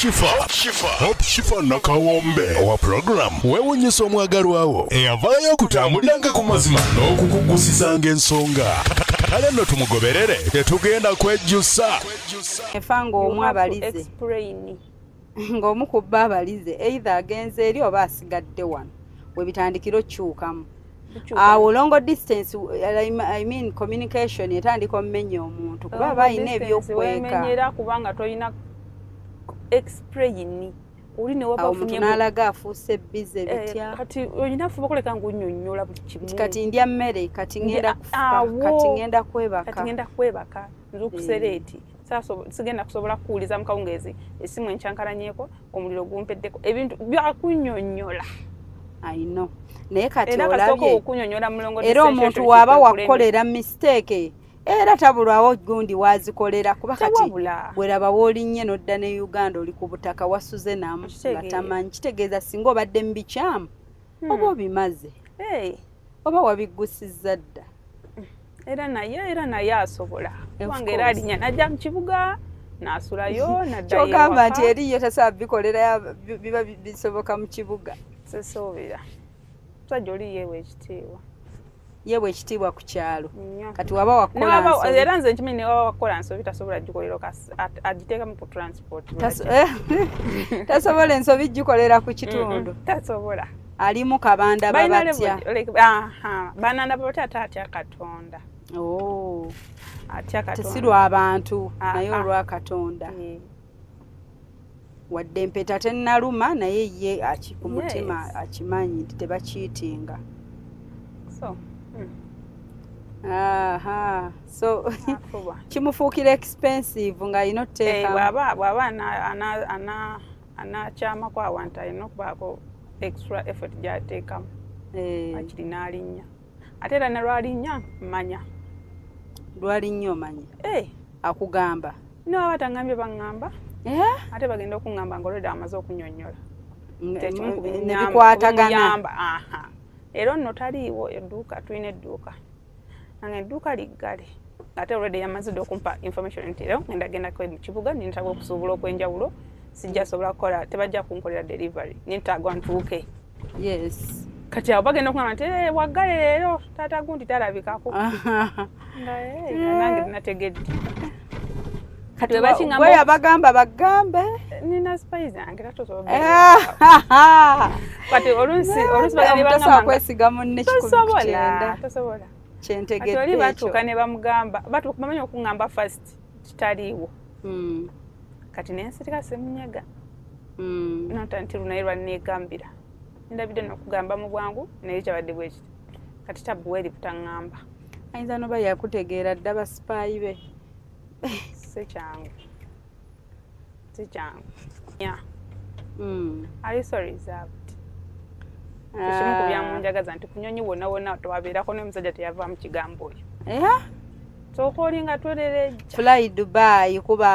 Hope Shifa nakawombe owa program wewunyisa omwagalwawo eyavaayo kutambuliranga ku mazima n'okukugusizanga ensonga kale nno tumugoberere tetugenda kwejjusa efanga omwe abalize ng'omu ku bba abalize either agenze eri oba asigadde wano webitandikiro kyukamu awo longo distance I mean communication etandika omumenya omuntu kuba bayina ebyokweka kubanga toyina explain uli ne waba funye nalaga afuuse bize bitya kati oyina fuba koleka ngunyonnyola buli kimu kati ndya mmere kati ngenda kufuka kati ngenda kwebaka nzukusereti sasa sigenda kusobola kuuliza mukawungezi esimu enchankalanyeko omuliro gumpeddeko ebintu byakunyonnyola I know naye kati olabye okunyonnyola mulongo era omuntu waba wakolera mistake era tabulwawo gundi wazikolera kuba kati bweraba wolinnye nodda ne Uganda oli ku butaka wasuze namu nga tamanyi kitegeeza singa obadde mu bikyamu oba obimaze oba wabigusizza dda era naye asobola kubanga era alinya najja mu kibuga n'asulayo naddayo kyogamba nti eriyo tasobola bikolera biba bisoboka mu kibuga sesoobera musajja oli yewe ekitiibwa ku kyalo kati waba wakola era nze nkimini ne waba wakola nsobi tasobola gikolera agiteekamu ku transport tasobola ensobi gikolera ku kitundu tasobola alimu kabanda babatya bananda babatya atya Katonda atya Katonda tesirwa abantu naye olwa Katonda wadde empeta tennaluma naye ye ku mutima akimanyi nti tebakiitinga so kimufuukira expensive nga alina oteeka bw'aba anakyama ku awantu alina okubaako extra effort gy'ateekamu akiri n'alinnya ate era ne lwalinnya mmanya lwalinnya omanyi akugamba niwaba tangambye baŋŋamba ate bagenda okuŋŋamba ng'olwedde amaze okunyonnyola nebikwatagana era nno taliiwo edduuka tulina edduuka nange edduuka liggale ate olwedde yamazidde okumpa information nti ero ngenda gendako mu kibuga nintaba okusuubula okw'enjawulo sijja sobola kukola tebajja kunkolera delivery nintagwa ntuuke kati abo bagenda okuŋŋamba nti waggale leero taata gundi talabikako nange nategedde kati we yabagamba bagambe nina spice yange tatosobola kati olusi bagamba kwesiga munne tosobola kyentegedde ekyo batuuka ne bamugamba bamanya okuŋŋamba first kitaliiwo kati nensitika semunyaga nota nti lunaye lwanneegambira ndabidde n'okugamba mu bwangu naye kyabadde bwe kiti kati tabuweeri butaŋŋamba ayinza noba yakutegeera dda basipaayi be sikyangu ali so reserved kimu ku byamunjagaza nti kunyonyi wonna wonna tewabeerako n'omusajja teyava mu kigambo oyo sooka olinga twerereja fly Dubai kuba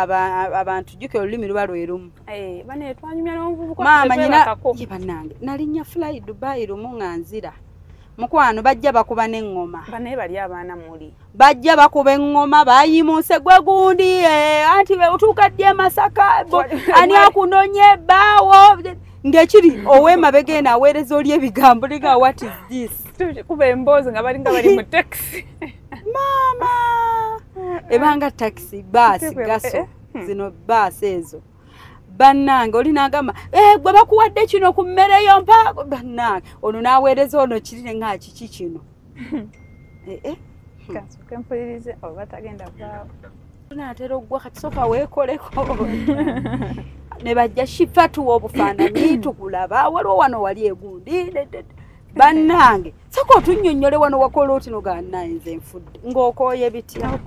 abantu jjuke olulimi luba lwerumu bane twanyumya n'omuvubuka maama nyina bannange nalinnya fly Dubai lumu nga nzira mukwano bajja bakuba n'eŋŋoma banaye bali abaana muli bajja bakuba eŋŋoma bayimuuse gwe gundi anti utuuka ddi Masaka ani akunonye bbaawo ng'ekiri ow'emabega eno aweereza oli ebigambo liga what is this kuba emboozi nga balinga bali mu taxi maama ebanga taxi baasi gaso zino baasi ezo bannange oli n'agamba gwe bakuwadde kino ku mmere yo mpa bannange ono n'aweereza ono kirire nga kiki kino kasooka empulirize oba tagenda vaawo naatera oggwa kati soka weekoleko ne bajja shifa tuwa obufaananyi tukulaba waliwo wano wali egundi bannange soka otunnyonnyole wano wakola oti nogannaye nze nfudde ng'okooye bitya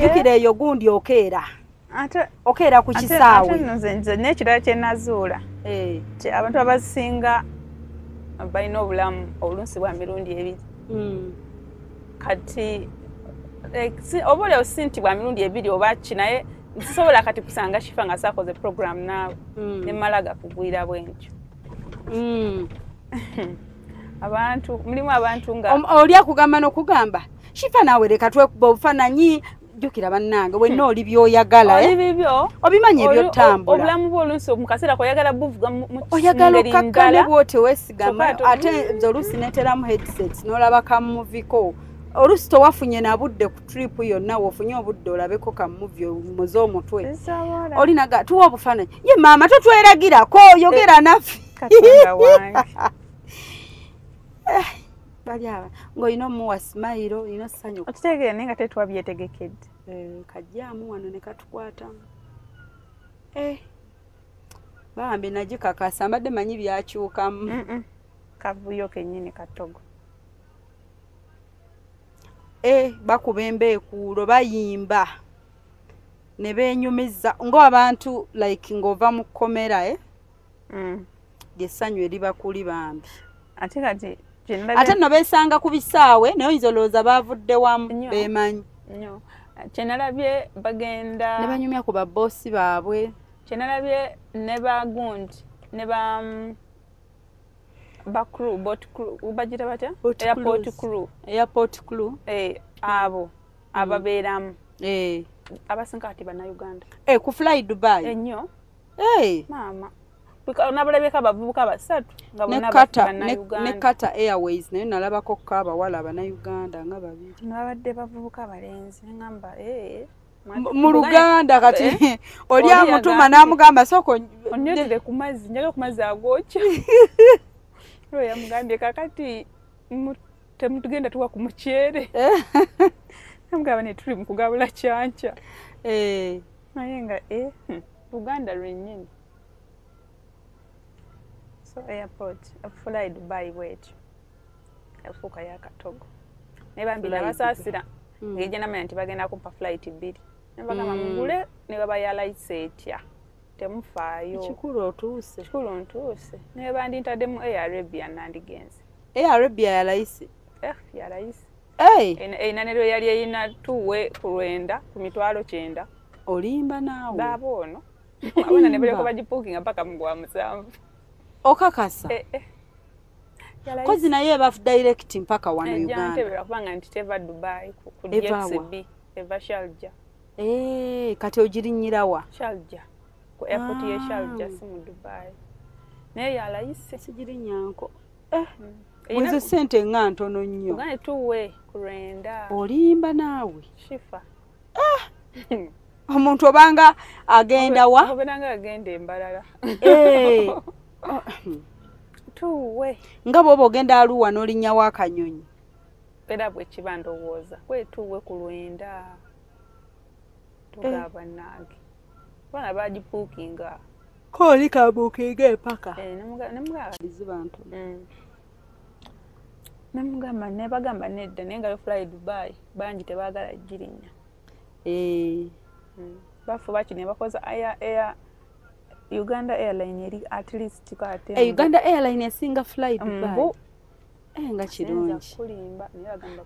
jukira eyo gundi okeera okeera ku kisaawe nze n'ekirala kye nazuula abantu abasinga balina obulamu obulunsi bwa mirundi ebiri kati oba oleo si nti bwa mirundi ebiri oba ki naye nsisobola kati kusanga shifa nga saakoze program naawe nemalaga kugwira bwentyo abantu mulimu abantu nga oli akugamba n'okugamba shifa naawe leka twekuba obufaananyi jukira bannange wenna oli byoyagala bibyo obimanya ebyotambula obulamu bw'oluusi mu kaseera koyagala buvuga oyagala okakkane bwoti weesigama ate nze oluusi neeteramu headsets n'olaba kamuviko oluusi towafunye na budde ku trip yonna wofunye obudde olabeko kamuvi omuze omutwe olinaga tuwa obufaananyi ye maama totweragirako yogera naffe katonda wange bali aba ng'olina omuwa simayiro olina ssanyu otuteegere naye nga tetwabyetegekedde kajjaamu wano ne katukwatamu bambi nagikakasa mbadde manyi byakyukamu kavuyo kennyini katogo bakuba embeekuulo bayimba ne beenyumiza ng'abantu like ng'ova mu kkomera lyessanyu eriba kuli bambi ate no beesanga ku bisaawe naye oyinza olowooza baavudde wamu beemanyi kyenalabye bagenda ne banyumya ku baboosi baabwe kyenalabye ne bagundi ne bakru bot crew ubajira batya airport crew abo ababeeramu abasinga kati bannayuganda ku fly Dubai ennyo maama nabalabeko abavubuka basatu nga bonna ne Qatar Airways naye nalabako ko abawala abannayuganda nga babiri nabadde bavubuka abalenzi neŋŋamba mu Luganda kati oli amutuma n'amugamba soko onnyotere ku mazzi njaga ku mazzi agokya oyo yamugambye kakati temutugenda tuwa ku muceere namugamba ne tuli mu kugabula kyanca naye nga Luganda lwennyini so airport fly Dubai bwetyo efuuka yakatogo naye bambi nabasaasira ng'ejja namanya nti bagenda kumpa flight 2 nebagamba mugule ne babayalayisa etya temufaayo kikulu ntuuse naye bandintaddemu Air Arabia nandigenze Air Arabia yalayise yalayise einaniro yali eyina tuwe ku 900 olimba naawe baaba ono abona ne balyoka bagipuukinga mpaka mu gwa 7 okakasa kozi naye bafu direct mpaka wano Uganda kubanga nti teva Dubai ku DXB eva Sharjah kati ogirinyirawa Sharjah ku airport ye Sharjah si mu Dubai naye yalayise sigirinyanko mwezo sente nga ntono nnyo ugane tuwe ku 900 olimba naawe shifa omuntu obanga agenda wa obenanga agenda embalala tuwe nga bwoba ogenda Arua n'olinnya w'akanyonyi era bwe kiba ndowooza kwetuwe ku 900 tugaba nange bana bagipuukinga kooli kabuukinga empaka nebagamba nedda naye nga fly Dubai bangi tebaagala girinnya bafuba kino bakoza air Uganda Airline eri at least kate Uganda Airline esinga fly Dubai nga kirungi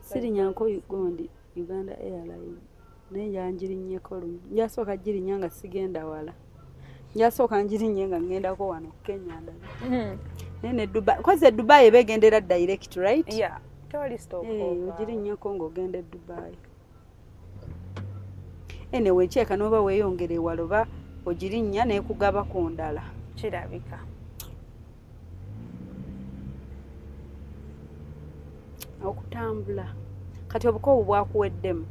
siri nyanko gondi Uganda Airline naye njanjirinyeko lumu njasooka girinya nga sigenda wala njasooka njirinnye nga ngendako wano Kenya ndabe nene Dubai koze Dubai begendera direct right tewali stop ogirinnyeko ng'ogenda Dubai anyway kyeka n'oba weeyongere waloba ogirinnya n'ekugaba ku ndala kirabika okutambula kati obukowu bwakuweddemu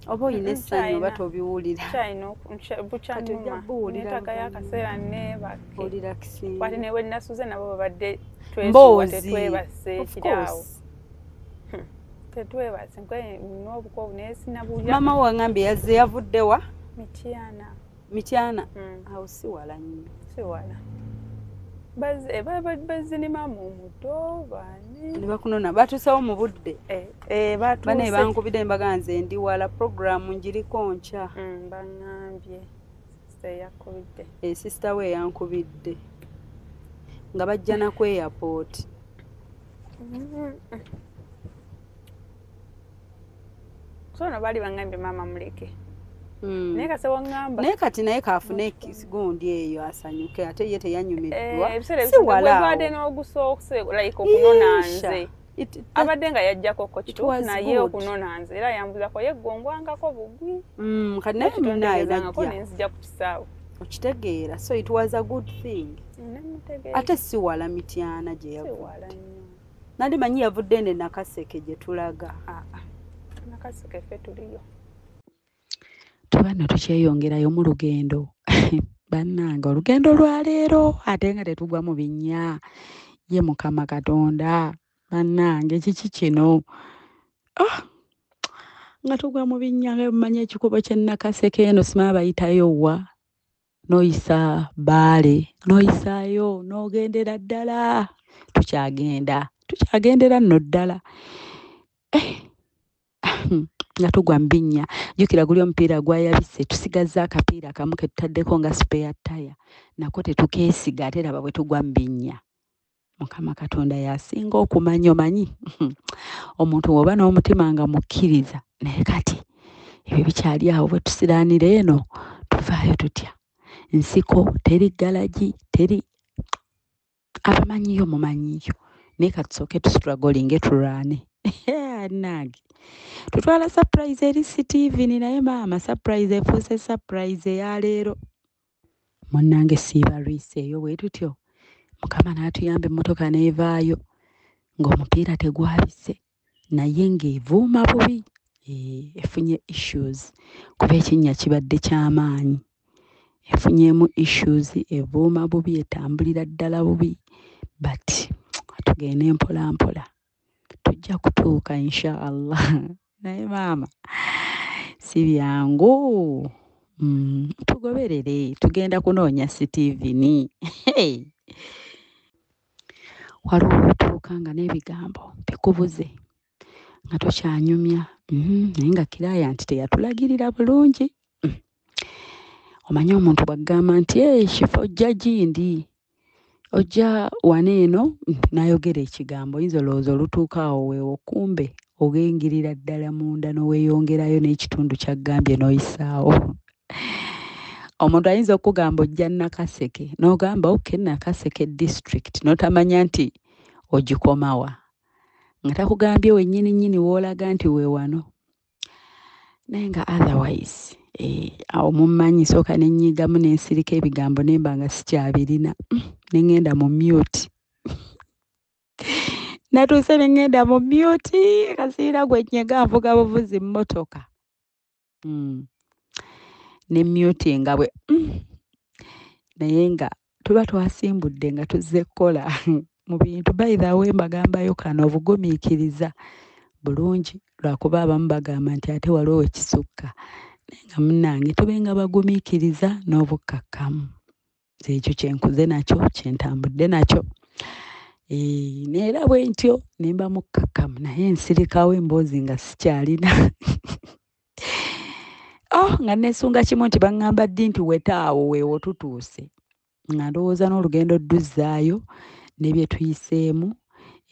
oba oyina essanyu oba tobiwulira bukyanyumanetaka y'akaseera nebakwati newe nasuze nabo babadde tetwebase kiraawo tetwebase n'obukowu nesinabulya mama wangambye yazze yavuddewa mityana awo si wala nnyo si wala bazinima mu muto bani ne bakunona batusawo mu budde bane bankubidde embaga nze ndi wala programu njiriko nca bangambye sister yakubidde sister we yankubidde nga bajja na ku airport sono bali bangambye mama muleke naye kase wangamba naye kati naye kaafune gundi eyo asanyuke ate ye teyanyumiddwa si wala n'ogusokuse like okunona nze abadde nga yajjako ko kituufu naye okunona nze era yambuzako yeggongwangako bugwi kati naye munaayinako nenzija ku kisaawe okitegeera so it was a good thing ate si wala Mityana gye yavudde nandi manyi yavudde ne Nakaseke gye tulaga Nakaseke ffe tuliyo tubano tukyeyongerayo mu lugendo bannanga olugendo lwa leero ate nga tetugwa mu binnya ye Mukama Katonda bannange kiki kino nga tugwa mu binnya nga mumanya ekikubo kye Nakaseke eno simanyi bayitayo wa noyisa Baale noyisaayo n'ogendera ddala tukyagendera nno ddala nga tugwa mu binnya jjukira guli omupiira gwayabise tusigazza akapiira akamu ke tutaddeko nga spare tire nako tetukeesiga ate laba bwe tugwa mu binnya Mukama Katonda yasinga okumanya omanyi omuntu bw'oba n'omutima nga mukkiriza naye kati ebyo bikyali awo bwe tusiraanira eno tuvaayo tutya nsiko teri galagi teri abamanyiyo mumanyiyo naye katusooke tustragolinge tulwane nange tutwala surprise eri Steven naye maama surprise efuuse surprise eya leero munnange siibalwise eyo bwe tutyo Mukama n'atuyamba emmotoka n'evaayo ng'omupiira tegwabise naye ng'evuuma bubi efunye issues kuba ekinnya kibadde ky'amaanyi efunyeemu issues evuuma bubi etambulira ddala bubi but tugende mpola mpola tujja kutuuka inshallah naye maama si byangu tugoberere tugenda kunoonya Steven waliwo otuuka nga n'ebigambo bikubuze nga tokyanyumya naye nga client teyatulagirira bulungi omanyi omuntu bw'agamba nti kifo ojja gindi ojja wano eno n'ayogera ekigambo oyinza olowooza olutuuka awo weewo kumbe ogengirira ddala munda n'oweeyongerayo n'ekitundu ky'aggambye n'oyisaawo omuntu ayinza okugamba ojja Nakaseke n'ogamba okay Nakaseke district n'otamanya nti ogikomawa nga takugambye wennyini w'olaga nti we wano naye nga otherwise awo mummanyi sooka n'ennyigamu n'ensirika ebigambo nemba nga sikyabirina nengenda mu mute natuuse nengenda mu mute kasiira gwe nnyega nvuga buvuzi mmotoka ne mute nga bwe naye nga tuba twasimbudde nga tuzze kukola mu bintu by the way mbagambayo kano obugumiikiriza bulungi lwakuba abamu bagamba nti ate waliwo ekisukka nga munnange tubenga bagumiikiriza n'obukkakkamu ekyo kyenkuze nakyo kyentambudde nakyo neera bwe ntyo nemba mukkakkamu naye ensirikawo emboozi nga sikyalina nga nesunga kimu nti baŋŋamba ddi nti wetaawo weewo tutuuse nga ndowooza n'olugendo dduzaayo n'ebye tuyiseemu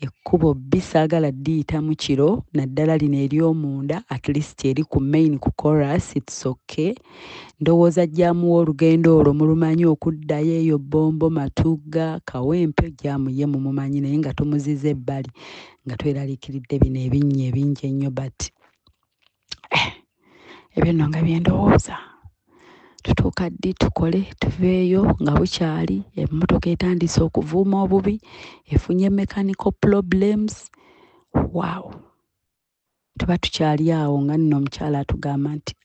ekkubo bisaagala ddiyita mu kiro naddala lino ery'omunda at least eri ku main ku chorus it's okay ndowooza jjaamuwa olugendo olwo mulumanyi okuddayo eyo Bombo Matugga Kawempe jjaamu ye mumumanyi naye nga tumuziza ebbali nga tweraliikiridde bino ebinnya ebingi ennyo but ebyo nno nga byendowooza tutuuka ddi tukole tuveeyo nga bukyali emmotoka etandise okuvuuma obubi efunye mechanical problems wow tuba tukyali awo nga nno omukyala atugamba nti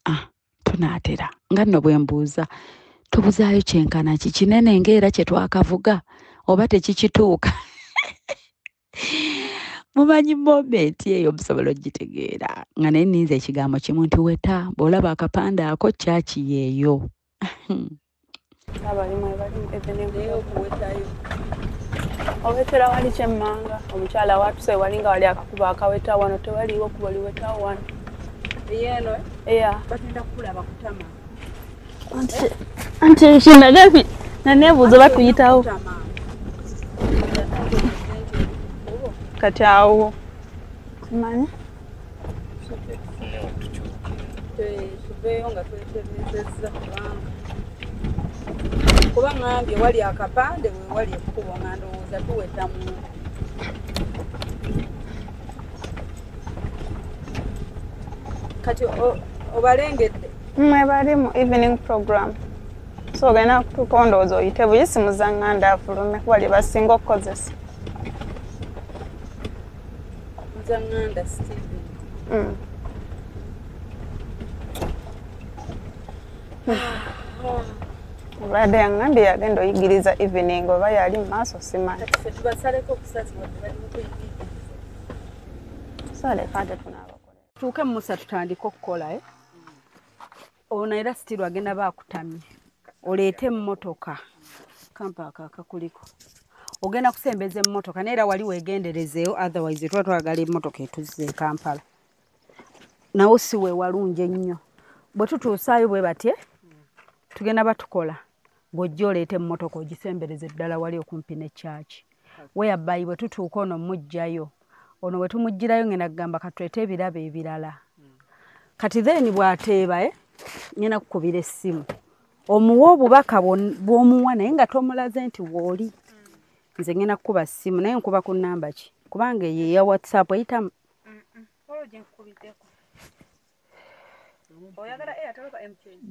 tunaatera nga nno bwe mbuuza tubuzaayo kyenkana ki kinene ng'era kye twakavuga oba tekikituuka mumanyi moment eyo musobola ogitegeera nga naye nninza ekigambo kimu nti weta bw'olaba akapande ako kyaki yeeyo owetera wali kyemmanga omukyala watuse wali nga wali akakuba akaweta wano tewaliwo kuba liwetawo wano yeeno batenda kukulaba kutama anti kinagapi nanebuuza batuyitawo kati awo manyi tuveeyo nga twetereezezza kuba ngambye wali akapande we wali ekkubo nga ndowooza tuweta mu kati obalengedde mwe bali mu evening program so gana kukondozo oyite buyisi muzanganda afulume wali basinga okukozesa muzanganda Steven Brada yangambye yagenda oyigiriza evening oba yali maaso simanyi tubasaleko okusazibwa tebali mukuyigiriza sale kade tunabakola tuuke Musa tutandika okukola ono era sitiru agenda baakutamye oleete emmotoka kampaaka akakuliko ogenda kusembeza emmotoka naye era wali weegenderezeeyo otherwise tuba twagala emmotoka etuzze e Kampala nawo si we walungi ennyo bwe tutuusaayo bwe batye tugenda batukola bw'ojja oleeta emmotoka ogisembereze ddala wali okumpi ne kyaki weyabbayi bwe tutuuka ono mujjayo ono bwe tumugirayo ngenda kugamba katulete ebirabo ebirala kati then bw'ateeba ngenda kukubira essimu omuwa obubaka bw'omuwa naye nga tomulaze nti wooli nze ngenda kukuba ssimu naye nkuba ku nnamba ki kubanga eyo eya WhatsApp eyitamu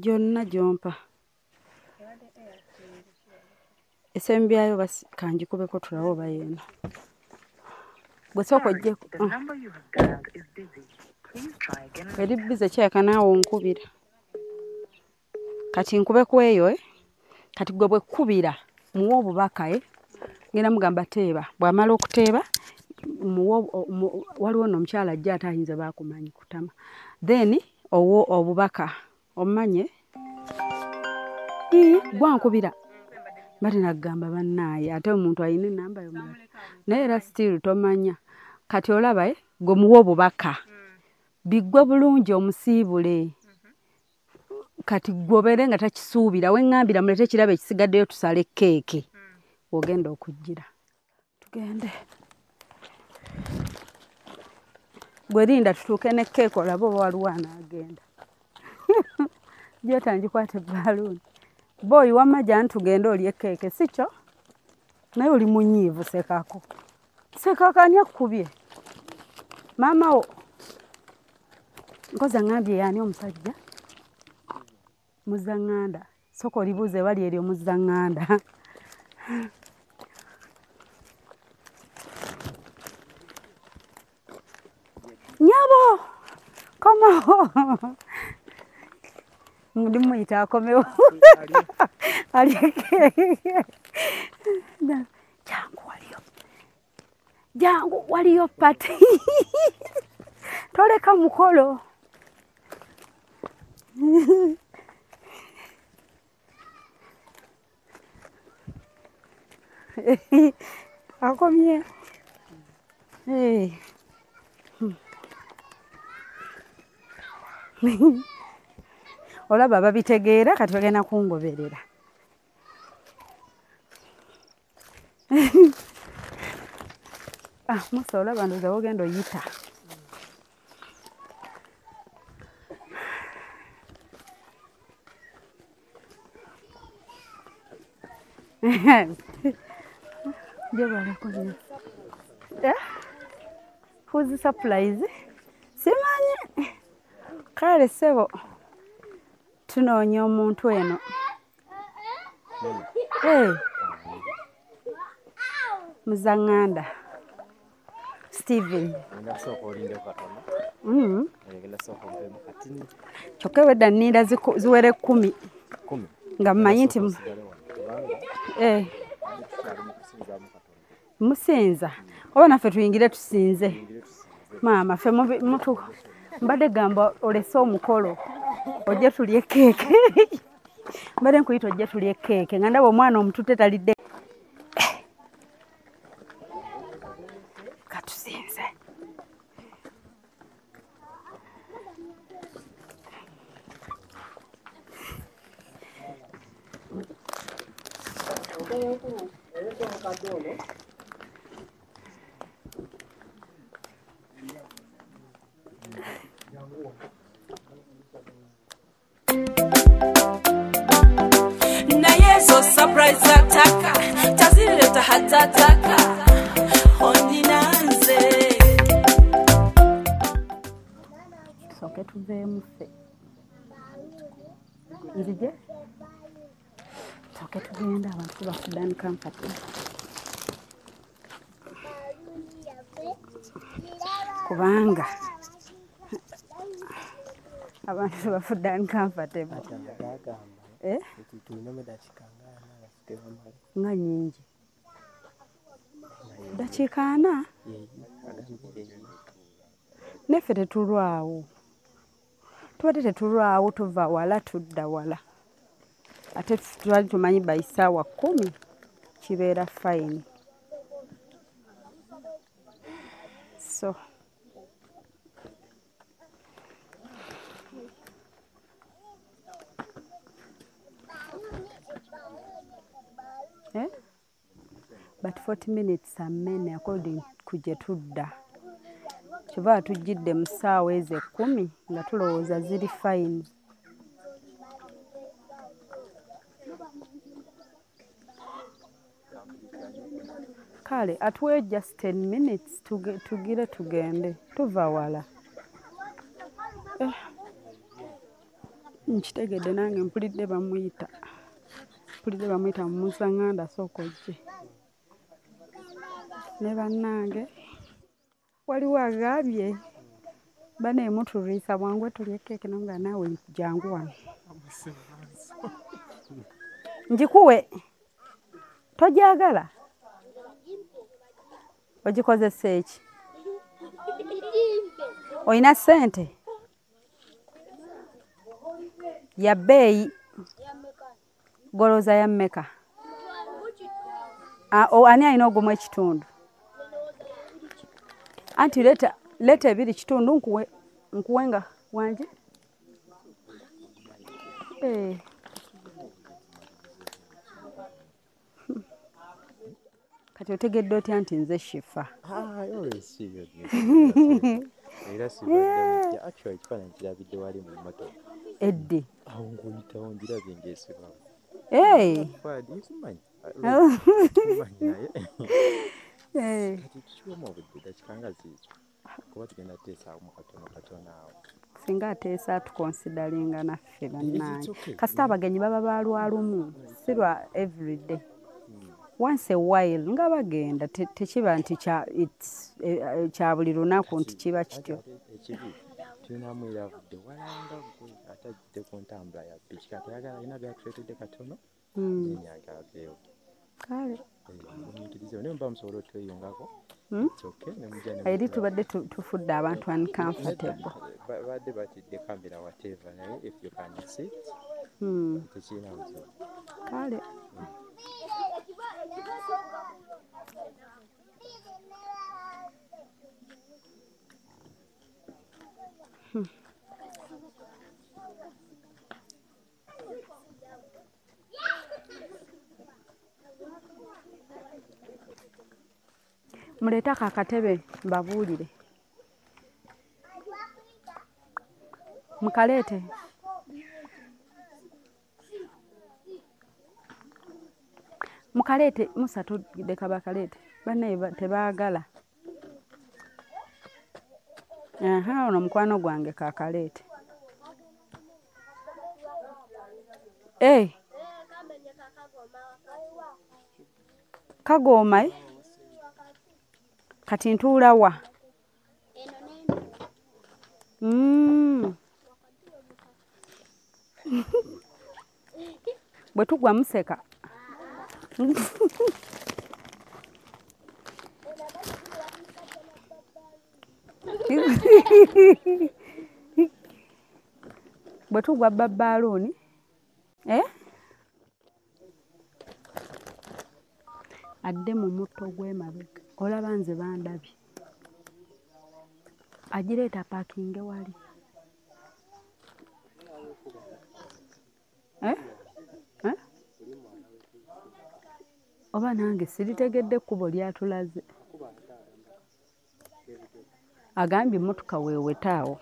gyonna gyompa esembyayo kanjikubeko tulawo oba yeena bwe sooka ojjeko eri bize kyeka naawe onkubira kati nkube ku eyo kati gwe bwe kkubira muwa obubaka ngenda mugamba teeba bw'amala okuteeba waliwo n'omukyala ajja ate ayinza baakumanyi kutama then owo obubaka omanye gwankubira bati nagamba bannaaye ate omuntu ayina enamba yomala naye era still tomanya kati olaba gwe muwa obubaka biggwe bulungi omusiibule kati gwobeere nga takisuubira weŋŋambira mulete ekirabo ekisigaddeyo tusale keeke ogenda okujjira tugende gwe linda tutuuke ne keeke olaba oba waliwo anaagenda gyotangikwate baluuni boyi wamajja ntugende olye keeke si kyo naye oli munyiivu sekako ani akkubye maama wo nkoza ngambye yaani omusajja muzaŋŋanda soka olibuuze bali eryo muzaŋŋanda nyabo komawo ndi muyita akomewo jangu waliyo pati toleka mukolo akomye olaba babitegeera kati bagenda kungoberera Musa olaba ndoza wogenda oyita who's surprise simanyi kale sebo tunoonya omuntu eno muzaŋŋanda Steven kyokka wedda nninda ziwere 10 nga mmanyi nti musinza oba naffe tuyingire tusinze maama ffe mutu mbadde gamba olese omukolo ojje tulye keeke mbadde nkuyita ojje tulye keeke nga ndaba omwana omutute talidde katusinze naye zo surprise ataka tazileta hatataka ondinanze soke tuveemu muffe nzije soke tugenda abantu bafudde and comfortable kubanga abantu bafudde and comfortable nga nyingi dakiika ana neffe tetulwawo tubadde tetulwawo tuva wala tudda wala ate twali tumanyi by ssaawa 10 kibeera fine so but 40 minutes amene according kuje tudda kiva tujjidde mu ssaawa ezo 10 nga tulowooza ziri fine kale atuwe just 10 minutes tugire tugende tuva wala nkitegedde nange mpulidde bamuyita mu Musanganda sooka ojje ne bannange waliwo agambye baneemutulisa bwangu tulye keeke namuga naawe jangu wano njikuwe tojagala ogikozesa eki oyina ssente ya bbeeyi goloza ya mmeka ani alina ogumu ekitundu anti leta 2 kitundu nkuwenga wanje kati otegedde otya nti nze shifa era sibadde actually ekifaananyi kirabidde wali mu motoka edde awo ng'oyitawo ngirabye ng'esibawo kumanyi naye kati tukiwemu obudde dakikanga ziizo kuba tugenda teesaawo mu katono awo singa ateesa atukonsidalinga naffe bannange kasita abagenyi baba balwalumu si lwa everyday once a while nga bagenda tekiba nti kya buli lunaku nti kiba kityo ekibi tulinamu era avudde walanga gwe atajjidde ku ntambula ya piki kati ayagala alina byatuleetedde katono nenyaga aveewo kale omuyitirize naye muba musobola otweyungako eri tubadde tufudde abantu uncomfortable badde batidde kamera whatever naye if you can sit tekirina buzibu kale muleetako akatebe mbabuulire mukaleete musatu deka bakaleete bannaye tebaagala ono mukwano gwange kakaleete kagooma kati ntuula wa bwe tugwa museka bwe tugwa babbaluuni adde mu mutto gw'emabega olaba nze bandabye agireeta paakinge wali oba nange siritegedde ekkubo lyatulaze agambye emmotoka weewetaawo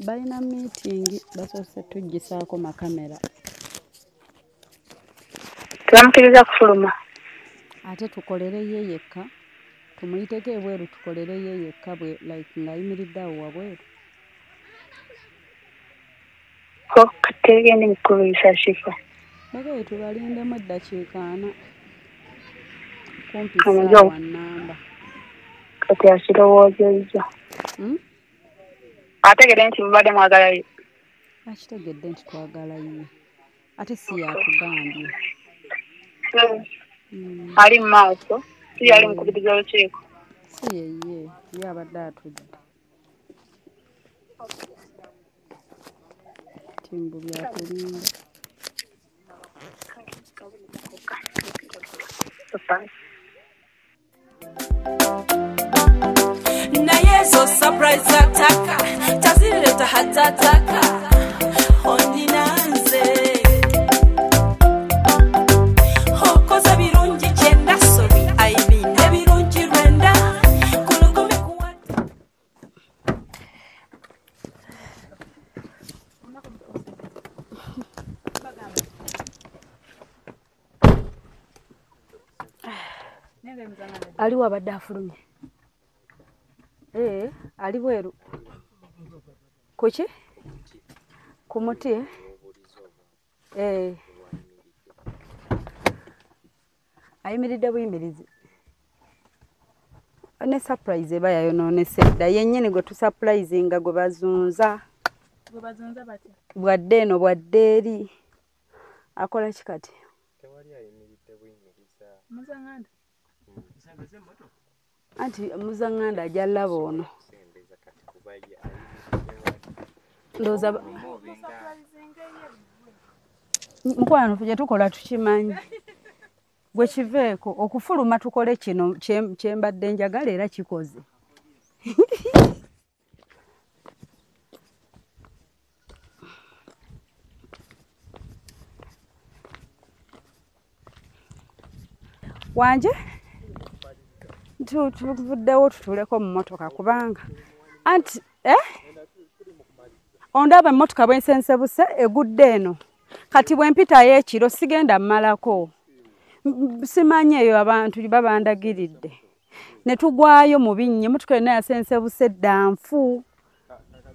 balina miitingi basoose tuggisaako makamera tubamukiriza kufuluma ate tukolere ye yekka tumuyiteko ebweru tukolere ye yekka bwe like ng'ayimiridde awo wabweru. ko kategende mukubisa shifa Bagaye tubalindemu eddakiika 4 kumpi ssaawa nnamba. kati asirowoozezza ategedde nti mubadde mwagala ye Akitegedde nti twagala ye ate si yatugambye. ali mu maaso si yali mukubiriza olukiiko Si yeye ye abadde atudde. Timbu byatulinda. naye zo surprise ataka tazileta hatataka oninanze okoza birungi kyenda sobi ayibine birungi lwenda kulugumi kuwa aliwo abadde afulumye ali bweru kuki ku muti ayimiridde buyimirizi ne surprise eba yayonoonese edda yennyini gwe tusapulayizinga gwe bazunza bwadde eno bwadde eri akola ki kati anti muzaŋŋanda ajja laba ono ndowooza mukwano gye tukola tukimanyi gwe kiveeko okufuluma tukole kino kyembadde njagala era kikoze wanje tuvuddewo tutuleko mu mmotoka kubanga anti ondaba emmotoka bwensensebuse egudde eno kati bwe mpitayo ekiro sigenda mmalako simanyi eyo abantu babandagiridde ne tugwayo mu binnye emmotoka yonna yasensebuse ddanfu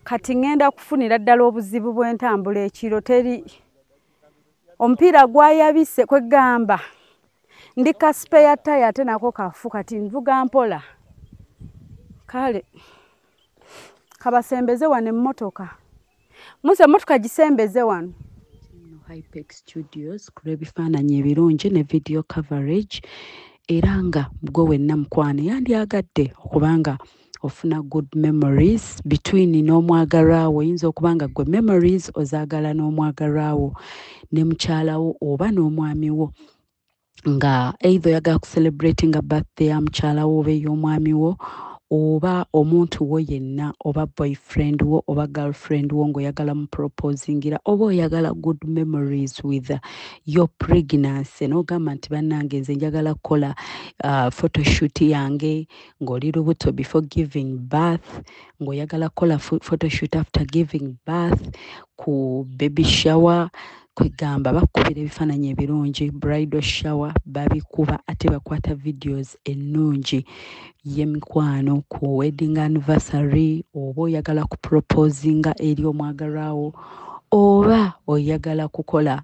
kati ngenda kufunira ddala obuzibu bw'entambula ekiro teri omupiira gwayabise kwegamba ndi kaspeya taya ate nako kafu kati nvuga mpola kale kabasembeze wano emmotoka muze emmotoka gisembeze wano Hypex Studios kulwa ebifaananyi ebirungi ne video coverage era nga gwe wenna mukwano yandyagadde okubanga ofuna good memories between n'omwagalwawo oyinza okuba nga gwe memories ozaagala n'omwagalwawo ne mukyalawo oba n'omwami wo nga either oyagala kucelebratinga birthday ya mukyalawo oba ey'omwami wo oba omuntu wo yenna oba boyfriend wo oba girlfriend wo ng'oyagala mu proposingira oba oyagala good memories with your pregnancy n'ogamba nti bannange nze njagala kukola photoshoot yange ng'oli lubuto before giving birth ng'oyagala kukola photoshoot after giving birth ku baby shower kwegamba bakubira ebifaananyi ebirungi bridal shower babikuba ate bakwata videos ennungi y'emikwano ku wedding anniversary oba oyagala kuproposinga eri omwagalwawo oba oyagala kukola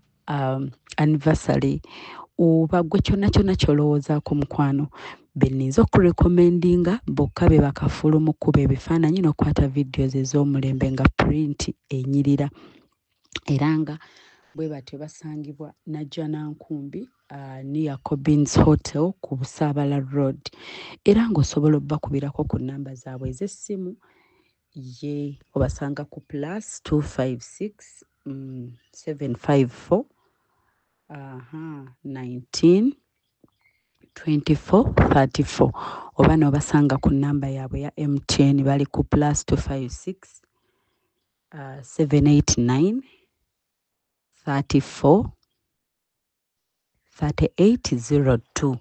anniversary oba gwe kyonna kyonna ky'olowoozaako mukwano benniza okurekomendinga bokka be bakafulu mu kuba ebifaananyi n'okwata videos ez'omulembe nga print enyirira era nga bwe batyo basangibwa Najjanankumbi near Cobbins Hotel ku Busaabala Road era ng'osobola obbakubirako ku nnamba zaabwe ez'essimu ye obasanga ku +256 754 19 24 34 oba n'obasanga ku nnamba yaabwe ya MTN bali ku +256 789 34 3802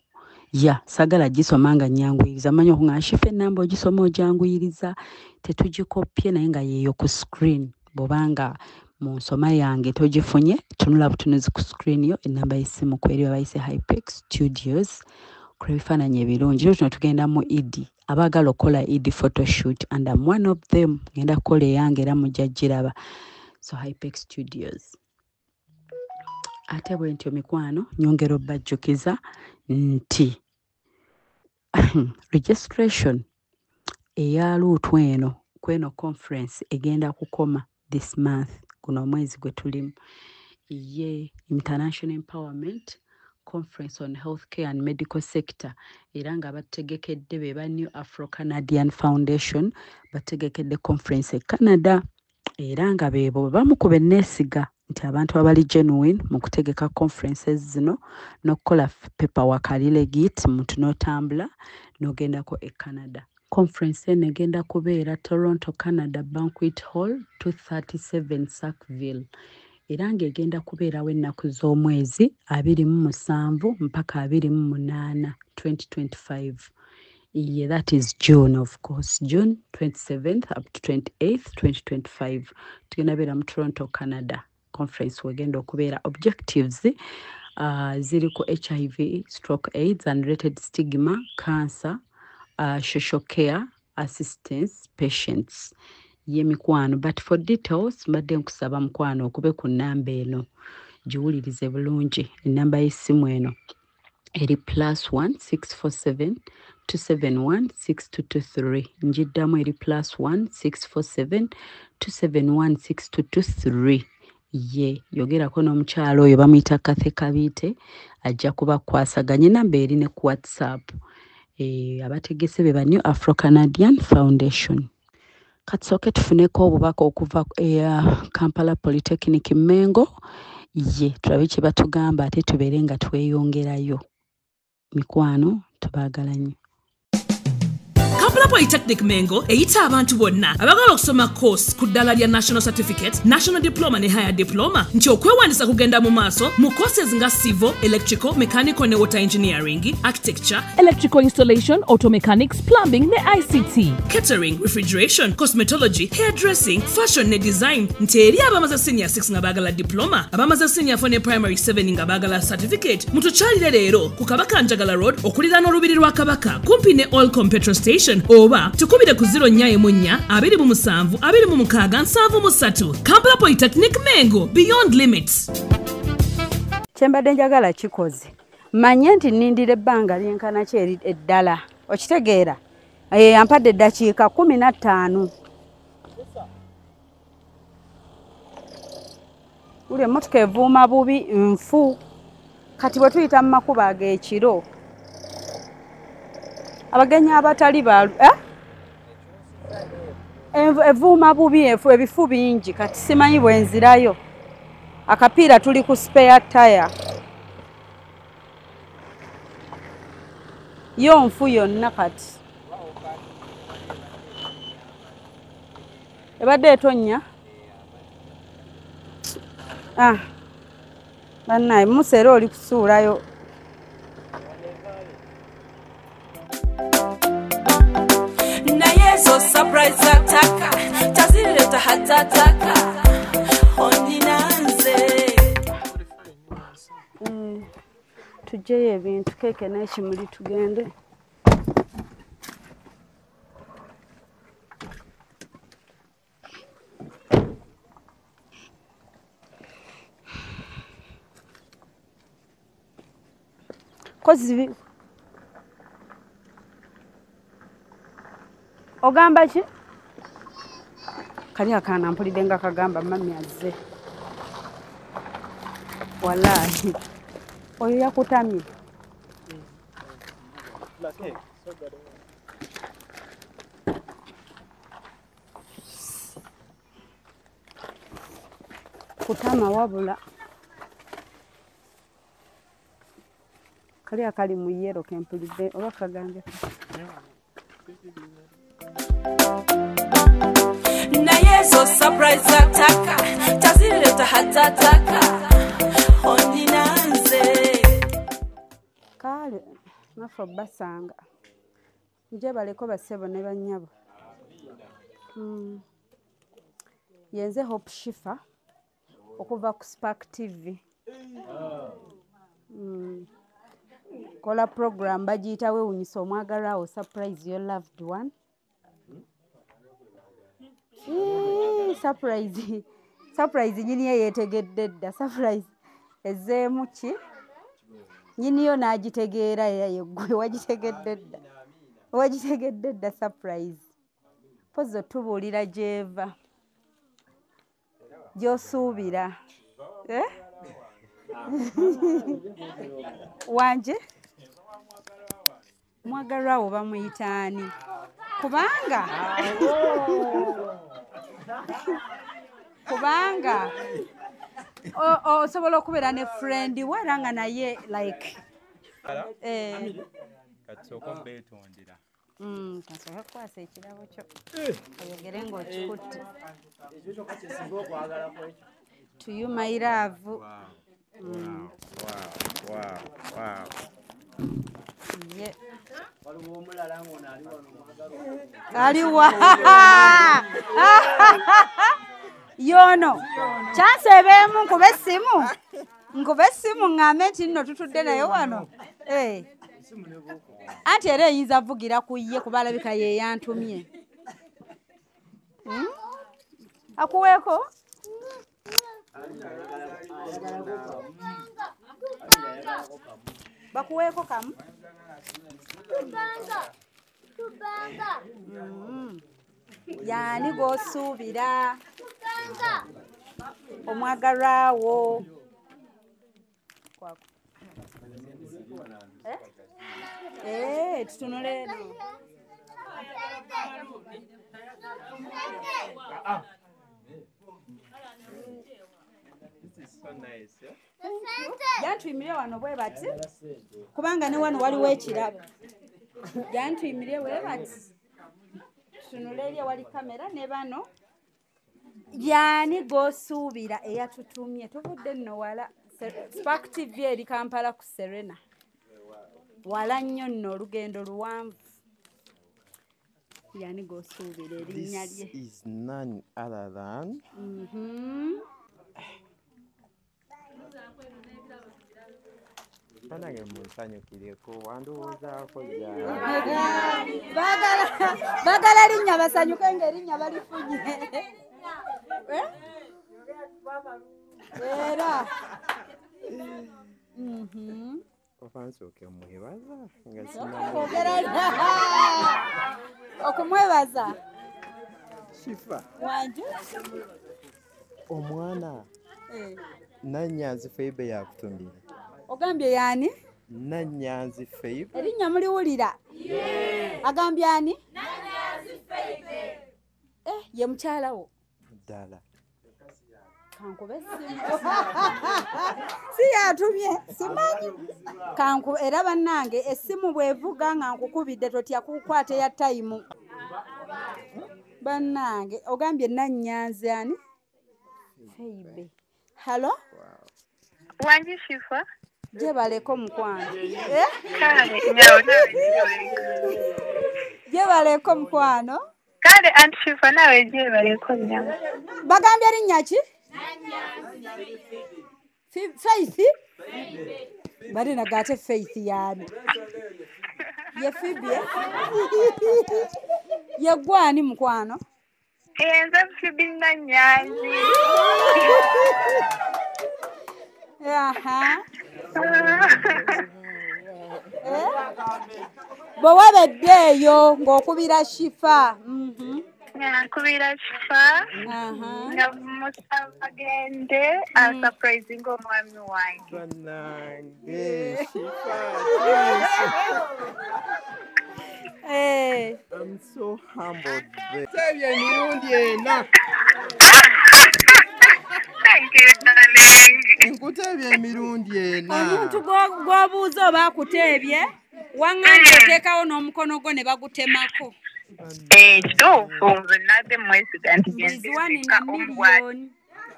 sagala gisoma nga nyanguyiriza manyi okuŋashifa ennamba ogisoma ojanguyiriza tetugikopye naye nga yeeyo ku screen bw'obanga mu nsoma yange togifunye tunula butunuzi ku screen yo ennamba y'essimu kweri babayise Hypex Studios bakola ebifaananyi ebirungi. Lero tuno tugenda mu Idi abaagala okukola Idi photoshoot and I'm one of them. Ngenda kukola eyange era mujja giraba. So Hypex Studios. Ate bwe ntyo mikwano nyongera obbajjukiza nti registration eya luutu eno kweno conference egenda kukoma this month kuno omwezi gwe tulimu ye International Empowerment Conference on Healthcare and Medical Sector era nga bategekedde be ba New Afro-Canadian Foundation bategekedde conference e Canada era nga beebo bamukuba enneesiga nti abantu abali genuine mu kutegeka conferences zino n'okukola paperwork ali legit muntu n'otambula n'ogendako e Canada. Conference eno egenda kubeera Toronto, Canada Banquet Hall 237 Sackville. Era ng'egenda kubeerawo ennaku z'omwezi 27 mpaka 28 2025. Yeah, that is June, of course. June 27th up to 28th, 2025. Tugenda beera mu Toronto, Canada. Conference wegenda okubeera objectives ziri ku HIV, stroke AIDS and related stigma, cancer, social care, assistance, patients. Ye mikwano, but for details mbadde nkusaba mukwano okube ku namba eno giwulirize bulungi. Enamba y'essimu eno eri +1 647 271 6223. Njiddamu eri +1 647 271 6223. Ye yogerako n'omukyalo oyo bamuyita Kathe Kabiite ajja kubakwasaganya namba eri ne ku WhatsApp. Abategese be ba New Afro-Canadian Foundation. Katusooke tufuneko obubaka okuva Kampala Polytechnic Mengo. Ye tulabe kye batugamba ate tubeere nga tweyongerayo. Mikwano tubaagala nnyo. Kampala Polytechnic Mengo eyita abantu bonna abagala okusoma course ku ddala lya National Certificate, National Diploma ne Higher Diploma nti okwewandisa kugenda mu maaso mu courses nga Civil, Electrical, Mechanical ne Water Engineering, Architecture, Electrical Installation, Auto Mechanics, Plumbing ne ICT, Catering, Refrigeration, Cosmetology, Hairdressing, Fashion ne Design nti eri abamaze Senior 6 nga baagala Diploma, abamaze Senior 4 ne Primary 7 nga baagala Certificate. Mutukyalire leero ku Kabaka Njagala Road okuliraana olubiri lwa Kabaka kumpi ne Olcom Petrol Station oba tukubire ku 0 27 26 73. Kampala Polytechnic Mengo, beyond limits. Kyembadde njagala kikoze manye nti nindira ebbanga lyenkana kyeri eddala okitegeera ampadde eddakiika 15. Uli emmotoka evuuma bubi nfu kati bwe tuyita mu makubo ag'ekiro abagenyi abatali balu evuuma bubi ebifu bingi kati simanyi bwenzirayo akapiira tuli ku spare tire yo nfu yonna kati ebadde etonya bannaye museera oli kusuulayo So surprise ataka tazileta hatataka ondinanze tujeyo ebintu keke n'ekimuli tugende kozi ogamba ki kali akaana mpulidde nga kagamba mami azze wallahi oyo yakutamye kutama wabula kali akali mu yero kempulidde oba kagambe naye so surprise ataka tazileta hatataka ondinanze kale nafa basanga nje baleko basebo ne banyabo yenze Hope Shifa okuva ku Spark TV kola program bagiyita weewunyisa omwagalwa wo surprise your loved one. Surprise nyini ye yeetegedde dda surprise ezzeemu ki nyini yo n'agitegeera era yeggwe wagitegedde dda surprise pozi otubuulira gy'eva gy'osuubira wanje mwagalwa wo bamuyita ani kubanga osobola okubeera ne friend we era nga naye like kasooka kukwasa ekirabo kyo oyogere ng'okikutte to you my love. Yeah. Aliwa yono kyanseebeemu nkube essimu ŋŋambe nti nno tutudde naye wano anti era eyinza vugira ku ye kuba alabika ye yantumye akuweeko bakuweeko kamu yaani g'osuubira omwagalwa wo tutunule eno jantuyimire wano bwe bati kubanga ne wano waliwo ekirabo jantuyimire bwe bati tutunule eri ewali kamera ne bano yaani g'osuubira eyatutumye tuvudde nno wala Spark TV eri Kampala ku Serena wala nnyo nno olugendo luwanvu yaani g'osuubira erinnya lye. This is none other than Banange munsanyukireko wandowoozaako baagala linnya basanyuke ng'erinnya balifunye era ofansooke omwebaza nga okumwebaza Shifa wanje omwana Nannyanzi Feibe yakutumira. Ogambye yani? Nannyanzi Feibe. Erinnya muliwulira? Agambye ani? Nannyanzi Feibe. Ye mukyala wo. Ddala. Kankube simu. Si yatumye, simanyi. Kanku era bannange essimu bwevuga nga nkukubidde totya kukwate ya time. Bannange ogambye Nannyanzi ani? Feibe. Hello? Wanji Shifa? Je baleko mukwano. Je baleko mukwano. Kale Aunt Shifa nawe je baleko nyama. Bagambye linnya ki? Faith? Bari nagate Faith yani. Ye Phoebe. Ye gwani mukwano. Enza Phoebe Nannyanzi. Aha. Bwewabeddeeyo ng'okubira Shifa. Nkubira Shifa. Nga musabagende surprising omwami wange. Bannange Shifa. I'm so humbled. Tebye emirundi ena. Thank you, darling. Nkutebye emirundi ena. Omuntu gw'obuuza oba akuteebye waŋŋambye oteekawo n'omukono gwo ne bagutemako. Kituufu nze nadde mwesiga nti genzika omubwati.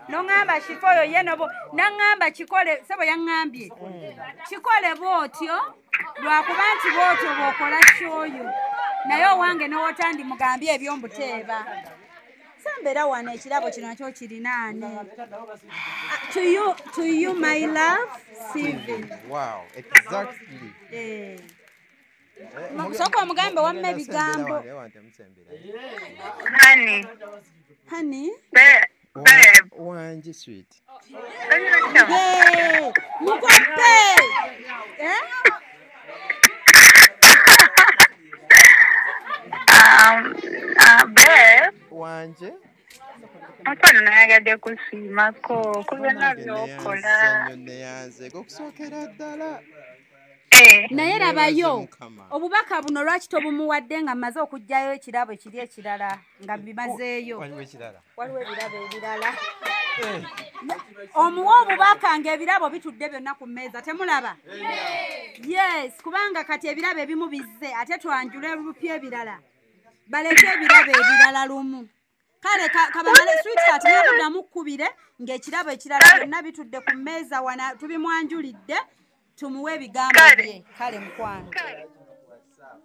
Noŋŋamba Shifa oyo ye nobo naŋŋamba kikole sebo yaŋŋambye kikole bw'otyo lwakuba nti bw'otyo bw'okola shoyo naye owange n'owotandi mugambye ebyombuteeba Sembera wana ekirabo kino nakyo kirinaani. To you my love, Steven. Wow, exactly. Soko omugambe wamma ebigambo. Honey. Wanji sweet. Mukope. Babe. Wanje. Mfano nayagadde kusiimako kubena byokola. Neyanze okusookera ddala. Naye labayo obubaka buno lwaki tobumuwadde nga mmaze okugjayo ekirabo ekiri ekirala nga bimazeeyo. Waliwo ebirabo ebirala. Omuwa obubaka ng'ebirabo bitudde byonna ku mmeeza temulaba? Yes, kubanga kati ebirabo ebimu bizze ate twanjula ebipya ebirala. Baleke ebirabo ebirala lumu. Kale kabamale sweetheart nakuddamu kkubire ng'ekirabo ekirala byonna bitudde ku mmeeza wana tubimwanjulidde. Tumuwe ebigambo bye. Kale mukwano.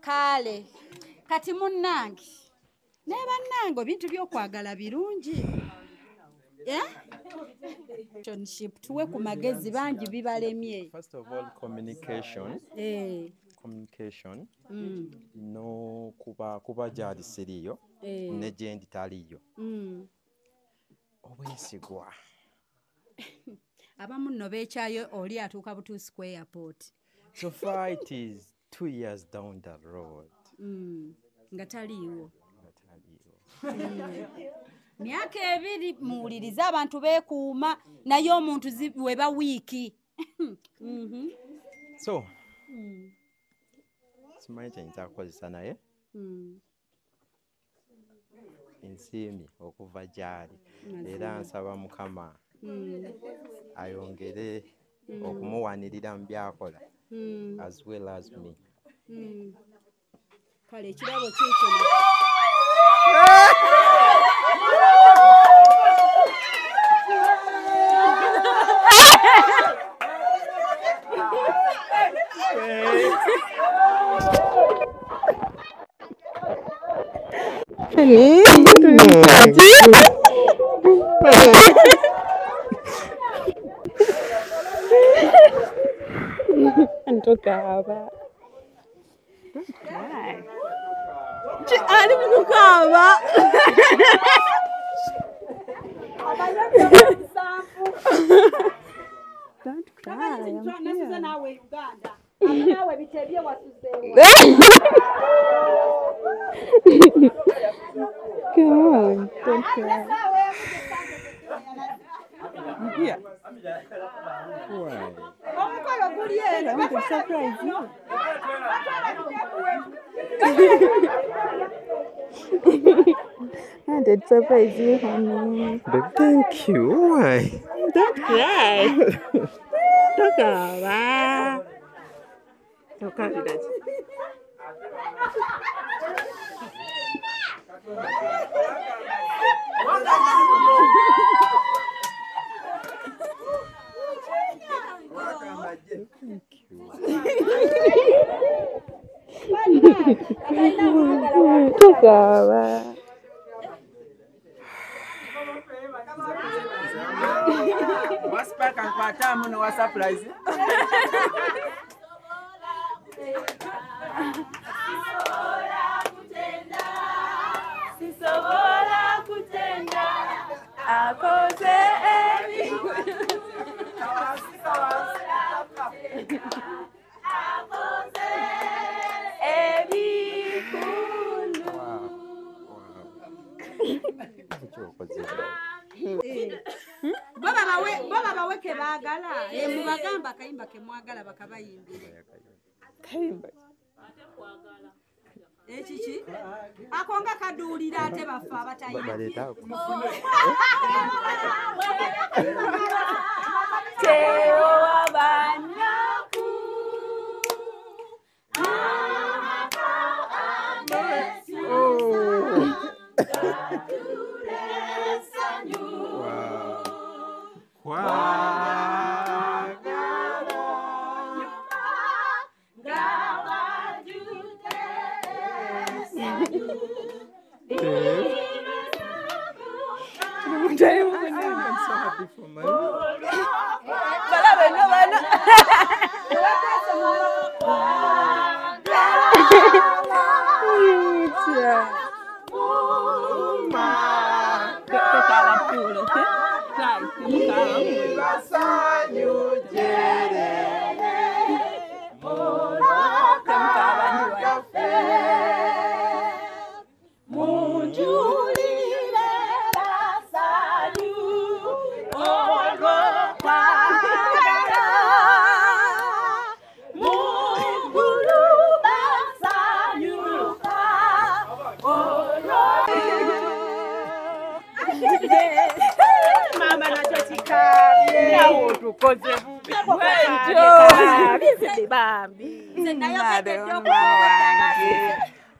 Kale. Kati munnange. Ne bannange ebintu by'okwagala birungi. Relationship tuwe ku magezi bangi bibalemye. First of all, communication. Communication. No kuba gyali siriyo. Ne gyendi taliyo. Obwesigwa. Abamu nno beekyayo oli atuuka butuusi ku airport. So far it is 2 years down the road. Nga taliiwo. Myaka ebiri muwuliriza abantu beekuuma naye omuntu weba wiiki. So simanyi kyenyinza kukozesa naye ensiimi okuva gyali era nsaba Mukama ayongere okumuwanirira mu byakola as well as me. Kale ekirabo kyekyo. Ntokaba. Ali mukukaba. Don't cry. Nasiza nawe Uganda. Nawe bitebye wasuzeewo. Come on, don't cry. Yeah. Why? Omukolo guli eno. I want to surprise you. I want to surprise you, honey. But thank you. Why? Don't cry. Don't cry. Don't cry. Tukaba. Waspaka nkwata muno wa surprise. Sisobola kutenda akoze Baba bawe ke baagala mubagamba kayimba ke mwagala bakabayimbira Kayimba. Ekiki akonga kaduulira ate bafa abatayimba Teo abanaku I'm so happy for my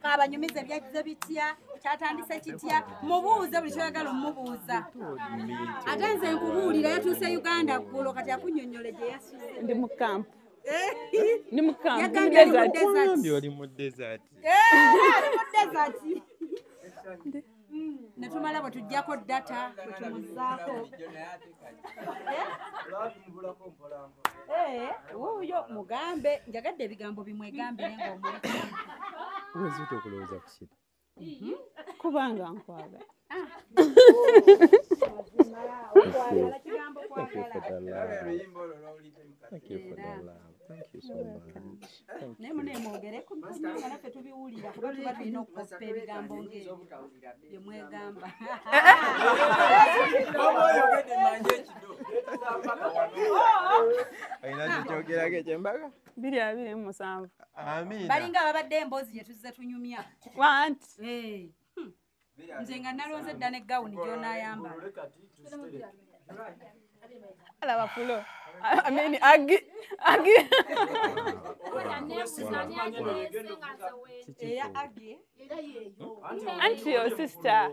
abanyumize byagize bitya kyatandise kitya mubuuze buli kyoyagala omubuuza ate nze nkubuulira yatuuse Uganda ggulo kati akunnyonnyole gye yasuze ndi mu kampu oli mu desert ne tumala bwe tujjako data bwe tumuzzaako wuuyo mugambe njagadde ebigambo bimwegambire ng'omuli wezita okulowooza ku kino kubanga nkwagala naye muneemwogereko nga naffe tubiwulira kuba tuba tulina okukopa ebigambo ng'ebyo bye mwegamba olina kyokyogerako ekyembaga 227 balinga ababadde emboozi gye tuzze tunyumya wanti nze nga nalonze edda ne gawuni gy'onaayambala alaba fulo agi eya agi anti yo sister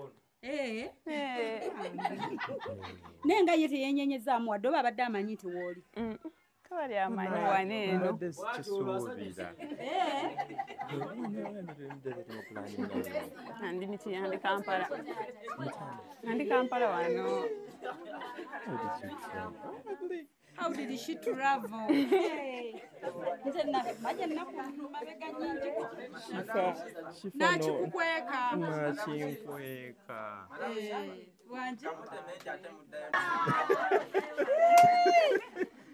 naye nga ye teyenyenyezaamu wadde oba abadde amanyi nti wooli kabali amanyi waneeno badde sikisuubira andi miti andi kampala wano How did she travel? Nze maje nakutuma bega nyingi nakikukweka nakinkweka wanje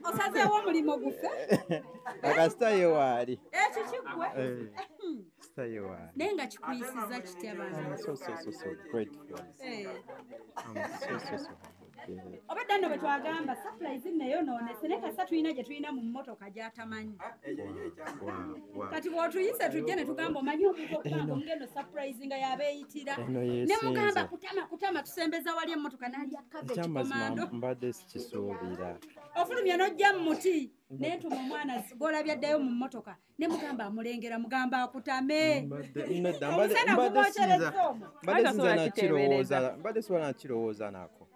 osazeewo omulimu gufe akasitaye waali kikigwe sitaye waali naye nga kikuyisiza kitya bana so grateful obadde nno bwe twagamba surprise neyonoonese naye kasa tulina gye tulina mu mmotoka gy'atamanyi kati bw'otuyise tujje ne tugamba omanyi omuntu okugamba omugendo surprise nga yabeeyitira ne mugamba kutama tusembeza wali emmotoka n'alya cabbage komando mbadde sikisuubira ofulumya n'ojja mu muti naye ntuma omwana gw'olabya addayo mu mmotoka ne mugamba amulengera mugamba akutame omusana gumwokyereza omwo mbadde sisobola nakirowooza nako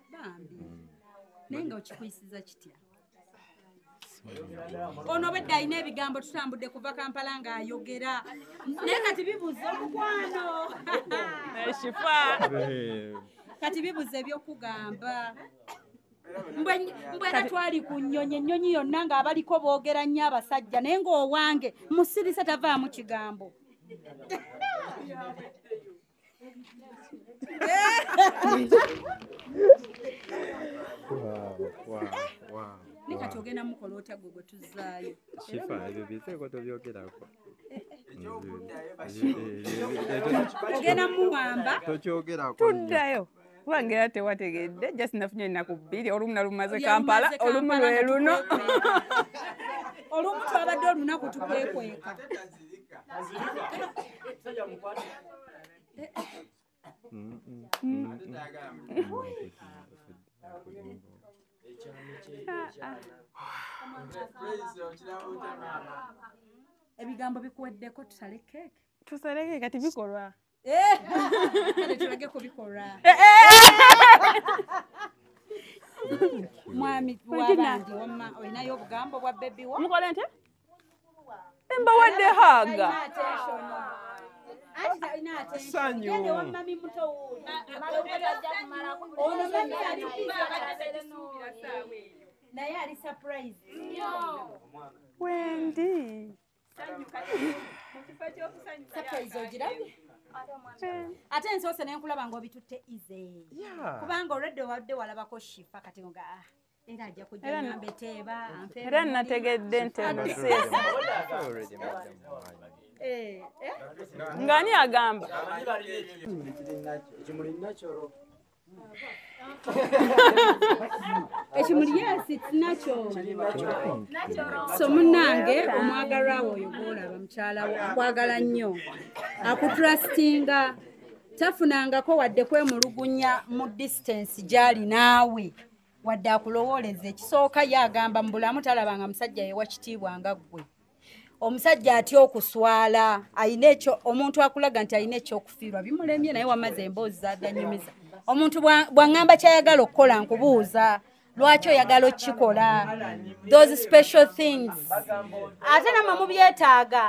naye nga okikuyisiza kitya ono obedde alina ebigambo tutambudde kuva Kampala ng'ayogera naye kati bibuze omukwano ekifa kati bibuze ebyokugamba mbwera twali ku nnyonyi ennyonyi yonna ng'abaliko boogera nnyo abasajja naye ng'owange musirise tavaamu kigambo ne kati ogenda mukola otya gwe gwe tuzzaayo kifa ebyo biteeko tobyogerako ogenda muwamba tokyogerako tuddayo kubanga era tewategedde just nafunye ennaku 2 olumu nalumaze Kampala olumu lwe luno olumu twabadde olunaku tukwekweka ebigambo bikuweddeko tusale keeke tusaleke kati bikolwa kale tulage kubikolwa mwami wabandi wamma olinayo obugambo bwa bebi wo mukole nte embawadde haga Sanyu. Wendy. Ate ensose nenkulaba ng'obitutte ize kubanga olwedde wadde walabako shifa kati nga era ajja kujja nyambe teeba era nategedde nti omuseesa ngani agamba ekimuli yesi nakyo so munnange omwagalwa oyo gwolaba mukyala wo akwagala nnyo akutrustinga tafunangako wadde kwemulugunya mu distance gyali naawe wadde akulowooleza ekisooka ye agamba mu bulamu talabanga musajja yewa kitiibwa nga ggwe omusajja atya okuswala ayina ekyo omuntu akulaga nti ayina ekyokufiirwa bimulemye naye wamaze emboozi zadanyumiza omuntu bw'angamba kyayagala okukola nkubuuza lwaki oyagala okikola those special things ate namwe mubyetaaga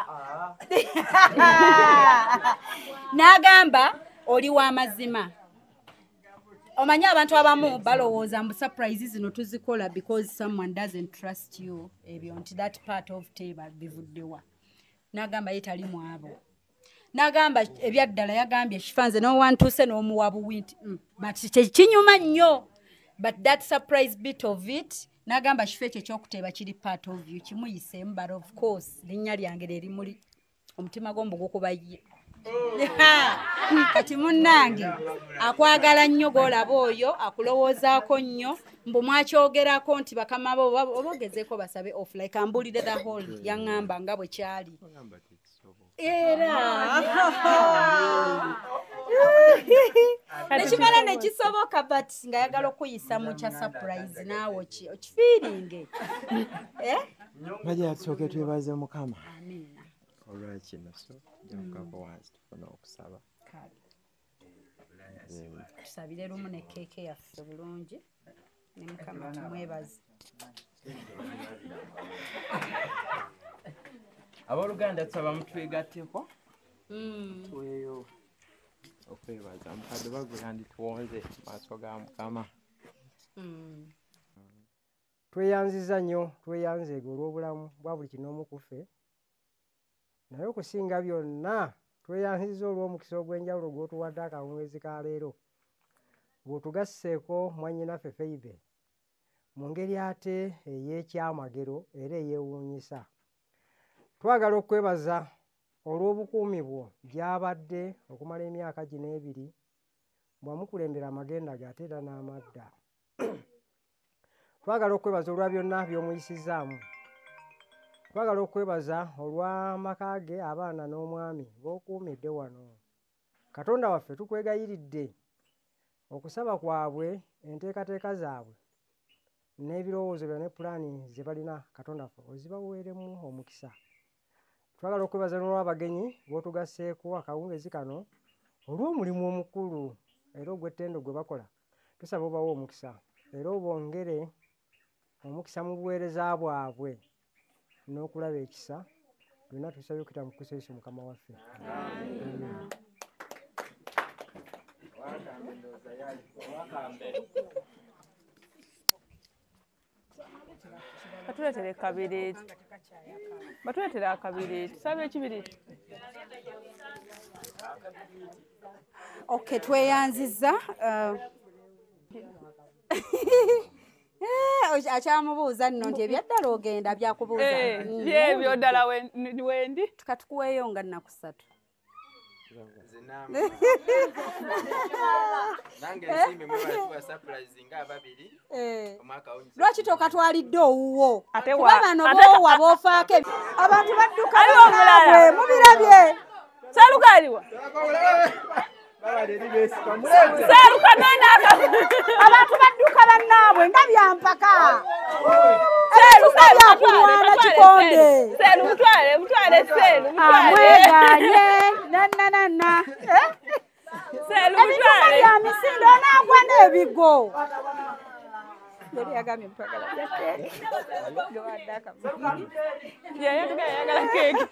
n'agamba oli w'amazima omanyi abantu abamu balowooza mbu surprise zino tuzikola because someone doesn't trust you ebyo nti that part of table bivuddewa n'agamba ye tali mu abo n'agamba ebyaddala yagambye ekifanze n'owantuuse n'omuwa buwinti but kinyuma nnyo but that surprise bit of it n'agamba kifo ekyo ekyokuteeba kiri part of you kimuyiseemu but of course linnya lyange lye limuli omutima gw'ombugu kuba ye kati munnange akwagala nnyo gw'olaba oyo akulowoozaako nnyo mbu mwakyogerako nti bakama bo obogezeeko basabe off like ambulire the whole yaŋŋamba nga bwe kyali era nekimala nekisoboka but nga yagala okuyisa mu kya surprise naawe okifiiringe bajja tusooke twebaze mukama olwakino so jakukako wansi tufuna okusaba tusabire lumu ne keeke yaffe bulungi ne mukama tumwebaze abooluganda tusaba mutwegatteko tweyo okwebaza mukadde bagula ndi tuwonze maaso ga mukama tweyanziza nnyo tweyanzeega olw'obulamu bwa buli kinoomu ku ffe naye okusinga byonna tweyanziza olw'omukisa ogw'enjawulo gw'otuwadde akawungeezi ka leero bw'otugasseeko mwannyinaffe Feibe mu ngeri ate ey'ekyamagero era eyeewuunyisa. Twagala okwebaza olw'obukuumi bwo gy'abadde okumala emyaka gino ebiri bwamukulembera amagenda ge ate era n'amadda. Twagala okwebaza olwa byonna by'omuyisizaamu. Twagala okwebaza olw'amaka ge abaana n'omwami b'okuumidde wano. Katonda waffe tukwegayiridde okusaba kwabwe enteekateeka zaabwe n'ebirowoozo byonna ne pulaani ze balina Katonda waffe ozibaweeremu omukisa. Twagala okwebaza n'olw'abagenyi b'otugasseeko akawungeezi kano olw'omulimu omukulu era ogw'ettendo gwe bakola. Tusaba obawe omukisa era obongere omukisa mu buweereza bwabwe n'okulaba ekisa byonna tusabye okuyita mu Kristo Yesu Mukama waffe. Batuleetere kabireeti. Batuleetere akabireeti. Tusabe ekibiriiti. Okay, tweyanziza. Akyamubuuza nno nti ebyaddala ogenda byakubuuza. Byebyo ddala wendi. Tukatukuweeyo nga nnaku 3. Lwaki tokatwalidde owuwo kuba bano boowa boofaako abantu badduka bwe mubirabye Salugaliwa abantu badduka bannaabwe nga byampaka mweganye nananana ebituka bya misindo naagwa n'ebigo Yali yagambye mpagala ya keeki. Gawadde akamu. Yayagala keeki.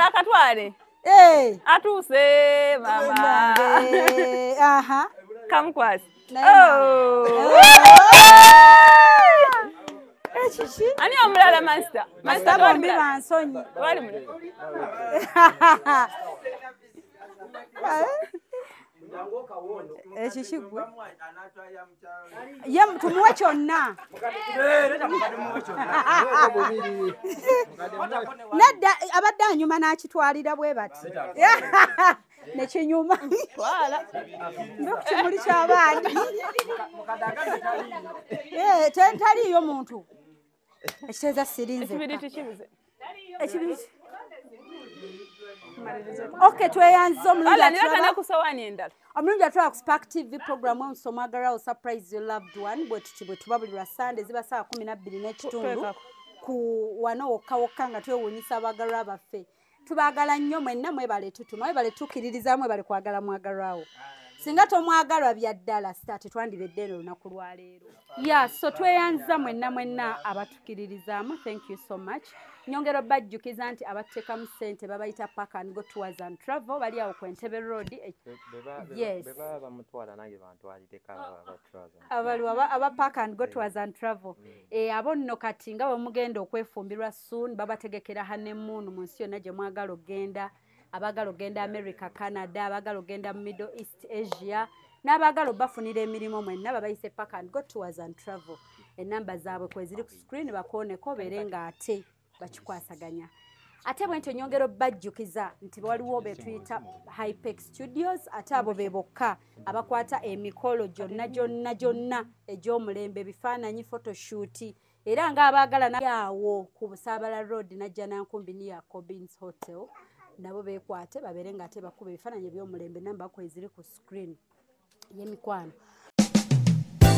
Akatwale. Atuuse mama. Aha. Kamkwasi. Ani omulala master? Master bombi bansonyi. Wali muli. Ekishigwe. Ye tumuwe kyonna. Nedda abadde anyuma n'akitwalira bwe bati. Nekinyuma. Wala. Ndokimuli ky'abaani. Tentaliyo muntu. Ekiteeza sirinze. Ekibiriti kibuze. Ekibiriti. Okay, tweyanziza omulungi atulaba ku sowaani endala. Omulungi atulaba ku Spark TV program Ensomwagalawo surprise your loved one bwe tuba buli lwa Sunday ziba saa 12 n'ekitundu ku wano wokka nga twewuunyisa abagalwa baffe. Tubaagala nnyo mwenna mwebale tutuma mwebale tukkiririza mwebale kwagala mwagalwawo. Singa tomwagalwa bya ddala sitaate twandibedde eno olunaku lwa leero. So tweyanziza mwenna abatukiririzaamu. Thank you so much. Nyongero bajjukiza nti abateekamu ssente babayita Park and Go Tours and Travel bali awo ku Entebbe Road. Yes. Aba Park and Go Tours and Travel. Abo nno kati nga bwe mugenda okwefumbirwa soon babategekera honeymoon mu nsi yonna gye mwagala okgenda. Abagala ogenda America, Canada, abagala ogenda Middle East, Asia, n'abagala bafunira emirimu mwenna babayise Park and Go Tours and Travel. Enamba zaabwe kweziri ku screen bakooneko berenga ate bakikwasaganya. Ate bwentyo nyongero bajjukiza nti waliwo betuyita Hypex Studios ate abo bebokka abakwata emikolo gyonna egy'omulembe bifaananyi photoshoot era nga abagala nayawo ku Busaabala Road najja Nankumbi near Cobbins Hotel. Nabo bekwate babere nga ate bakuba ebifaananyi by'omulembe namba kweziri ku screen y'emikwano.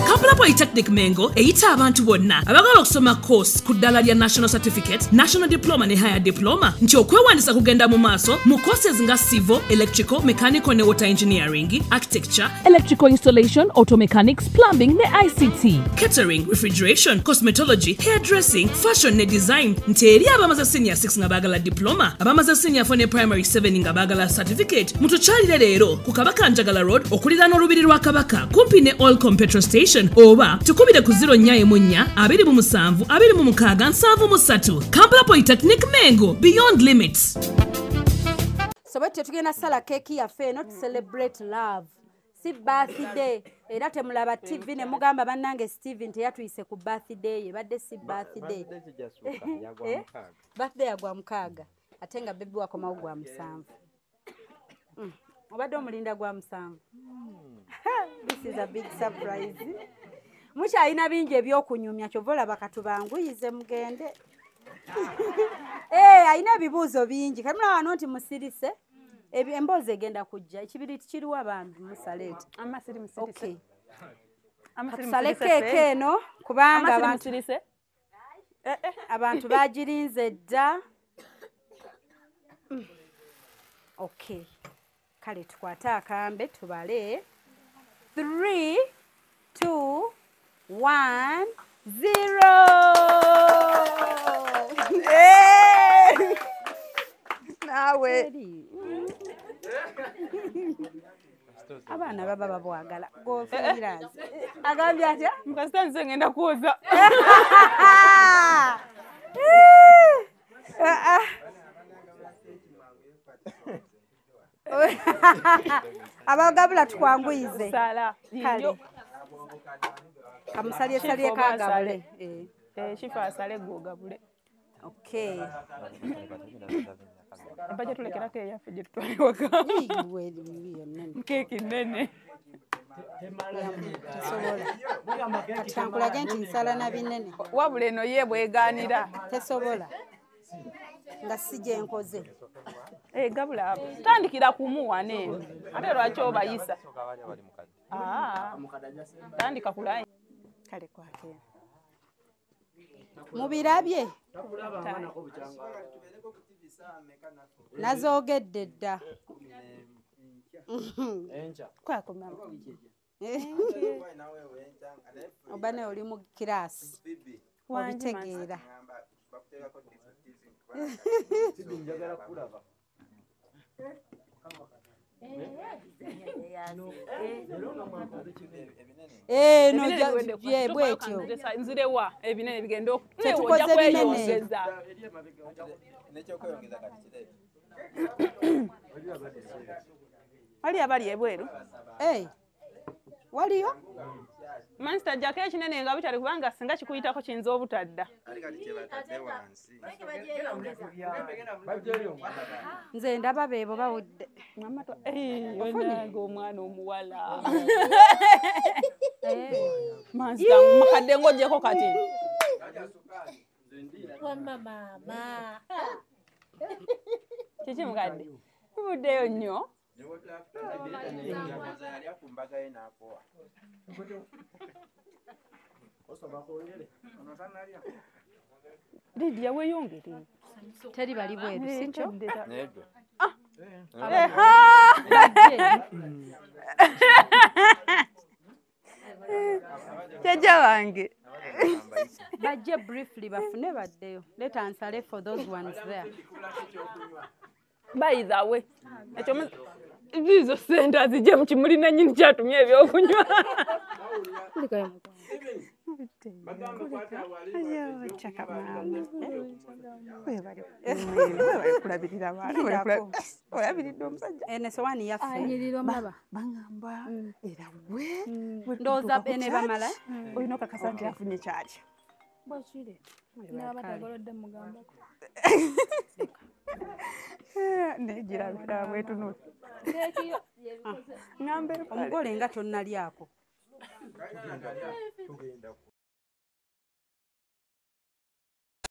Kampala Polytechnic Mengo eyita abantu bonna abagala okusoma course ku ddala lya National Certificate, National Diploma ne Higher Diploma nti okwewandisa kugenda mu maaso mu courses nga Civil, Electrical, Mechanical ne Water Engineering, Architecture, Electrical Installation, Auto Mechanics, Plumbing ne ICT, Catering, Refrigeration, Cosmetology, Hairdressing, Fashion ne Design nti eri abamaze Senior 6 nga bagala Diploma, abamaze Senior 4 ne Primary 7 nga bagala Certificate mutukyalire leero ku Kabaka Njagala Road okuliraana olubiri lwa Kabaka kumpi ne Allcom Petrol Station oba tukubire ku 0-4-2-27-26-73. Kampala Polytechnic Mengo, beyond limits. So bwetyo tugenda sala keeki yaffe eno to celebrate love. Si birthday. Era temulaba TV ne mugamba bannange Steven teyatuyise ku birthday ye badde si birthday. Birthday yagwa mukaaga. Ate nga baby wakomawo gwa 7. Obadde omulinda gwa 7. This is a big surprise. Mucha alina bingi ebyokunyumya kyovola bakatubanguyize mugende. Alina ebibuuzo bingi. Kamuna wano nti musirise. Emboozi egenda kujja. Ekibiriti kiriwa bambi musaleeti. Amasiri musirise. Okay. Amasiri keeke eno kubanga abantu bagirinze dda. Okay. Kale tukwate akambe tubale. 3, 2, 1, 0. Nawe. Abaana baba babwagala. Gofirazi. Agambye atya? Mukasitanze ngenda kuoza. Abagabula tukwanguyize. Sala. Kale. Kamusalye salye kagabule. Shifa asale gogabule. Okay. Abaje tulekera ke yafe je tutwale waka. Weli mbiyo nene. Keki nene. Tesobola. Katankula genti nsala na binene. Wabule no ye bweganira. Tesobola. Nga sije nkoze. Gabula abo. Tandikira kumuwane. Ate lwaki obayisa. Tandika kulai. Kale kwake. Mubirabye. Nazoogedde dda. Kwako mama. Oba ne oli mu kirasi obitegeera. No bwetyo nzirewa ebinene bigenda okukoze kweyongeza wali abali ebweru waliyo Manchester jako ekinene nga butali kubanga singa kikuyitako kiyinza obutadda nze ndaba beebo bawudde onaga omwana omuwala Manchester makadde ng'ogyeko kati kiki mukadde tubuddeyo nnyo Lydia weeyongere teri bali bweru sikyo Jaja wange bajje briefly bafune baddeyo let answer for those ones there by the way zizo sente zijje mu kimuli nannyini kyatumye ebyokunywa kulabirira olabiridde omusajja ene sowaani yaffe bagamba era ndowooza ene bamala olina okakasa nti afunye kyaki negirabira bwetunula omugole nga tonnalyako